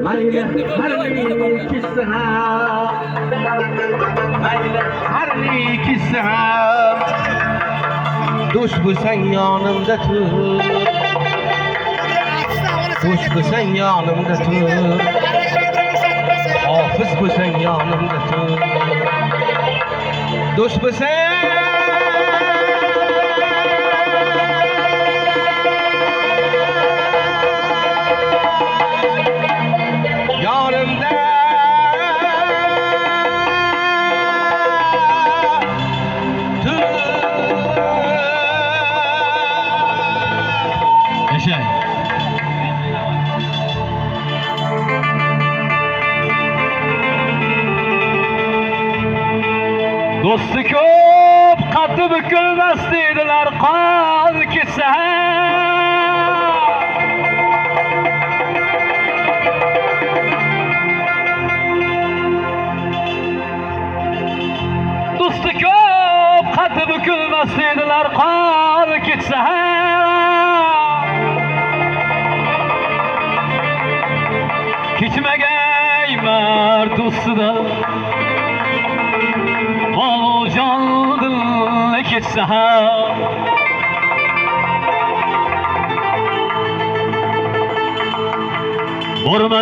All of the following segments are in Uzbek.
mayli harli kissa ham, mayli harli kissa ham, do'st bo'lsang yonimda tur, do'st bo'lsang yonimda tur, hofiz bo'lsang yonimda tur, do'st bo'lsang yonimda tur. Yashang. Do'sti ko'p, qaddi bukilmas deydilar, qon ketsa do'sti ko'p, qaddi bukilmas deydilar, qon ketsa kechmagay mard do'stidan mol jon dil ketsa borma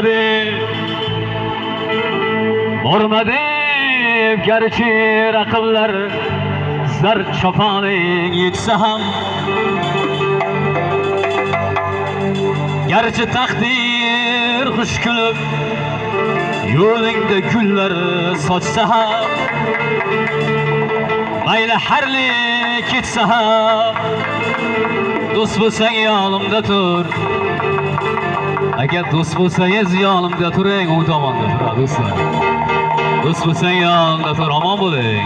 deb garchi raqiblar zar choponing yetsa ham, garchi taqdir xush kulib yo'lingda gullar sochsa ham, mayli harli ketsa ham, do'st bo'lsang yonimda tur. Agar do'st bo'lsangiz yonimda turing, u tomonda turadi do'stlar. Do'st bo'lsang yonimda tur, omon bo'ling.